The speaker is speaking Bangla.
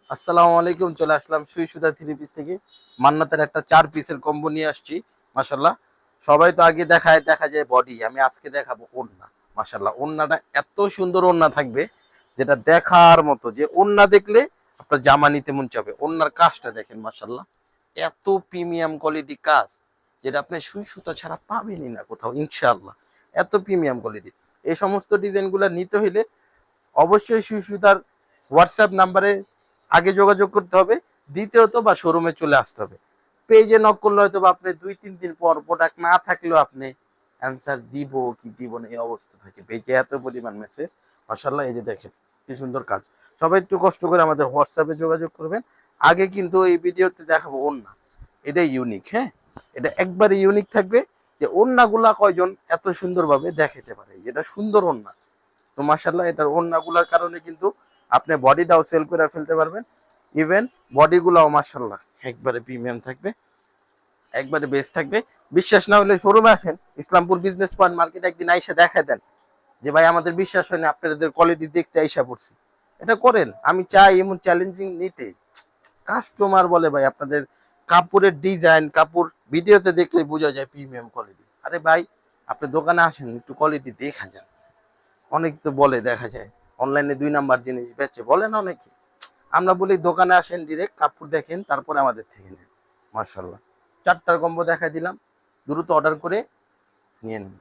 আসসালামু আলাইকুম। চলে আসলাম সুই সুতা থ্রি পিস থেকে। মান্নাতের একটা 4 পিসের কম্বো নিয়ে আসছি। মাশাল্লাহ, সবাই তো আগে দেখা যায় বডি, আমি আজকে দেখাবো ওড়না। মাশাল্লাহ, ওড়নাটা এত সুন্দর ওড়না থাকবে যেটা দেখার মতো, যে ওড়না দেখলে আপনার জামা নিতে মন চাবে। ওড়নার কাজটা দেখেন, মাশাল্লাহ এত প্রিমিয়াম কোয়ালিটি কাজ, যেটা আপনি সুই সুতা ছাড়া পাবেনই না কোথাও ইনশাআল্লাহ। এত প্রিমিয়াম কোয়ালিটি। এই সমস্ত ডিজাইনগুলো নিতে হইলে অবশ্যই সুই সুতার হোয়াটসঅ্যাপ নাম্বারে আগে যোগাযোগ করতে হবে, দ্বিতীয়ত বা শোরুমে চলে আসতে হবে। পেজে নক করলে হয়তো বা আপনি 2-3 দিন পর প্রোডাক্ট না থাকলেও আপনি অ্যান্সার দিব কি দিব না এই অবস্থা থাকে। পেজে এত পরিমাণ মেসেজ। মাশাআল্লাহ, এই যে দেখেন কি সুন্দর কাজ। সবাই একটু কষ্ট করে আমাদের হোয়াটসঅ্যাপে যোগাযোগ করবেন। আগে কিন্তু এই ভিডিওতে দেখাবো ওড়না, এটাই ইউনিক। হ্যাঁ, এটা একবারে ইউনিক থাকবে যে ওড়নাগুলা কয়জন এত সুন্দরভাবে দেখাতে পারে, যেটা সুন্দর ওড়না। তো মাশাআল্লাহ, এটার ওড়নাগুলার কারণে কিন্তু আপনি বডিটাও সেল করে ফেলতে পারবেন। ইভেন বডিগুলাও মাশাআল্লাহ একবারে প্রিমিয়াম থাকবে, একবারে বেস্ট থাকবে। বিশ্বাস না হলে শোরুমে আসেন, ইসলামপুর বিজনেস পয়েন্ট মার্কেট, একদিন আইসা দেখায় দেন যে ভাই আমাদের বিশ্বাস হয় না, আপনাদের কোয়ালিটি দেখতে আইসা পড়ছি। এটা করেন, আমি চাই এমন চ্যালেঞ্জিং নিতে। কাস্টমার বলে ভাই আপনাদের কাপড়ের ডিজাইন, কাপড় ভিডিওতে দেখলে বোঝা যায় প্রিমিয়াম কোয়ালিটি। আরে ভাই, আপনি দোকানে আসেন, একটু কোয়ালিটি দেখা যান। অনেক তো বলে দেখা যায় অনলাইনে 2 নাম্বার জিনিস বেচে, বলে না অনেকে। আমরা বলি দোকানে আসেন, ডিরেক্ট কাপড় দেখেন, তারপরে আমাদের থেকে নেন। মাশাল্লাহ, 4টার কম্বো দেখা দিলাম, দ্রুত অর্ডার করে নিয়ে নিন।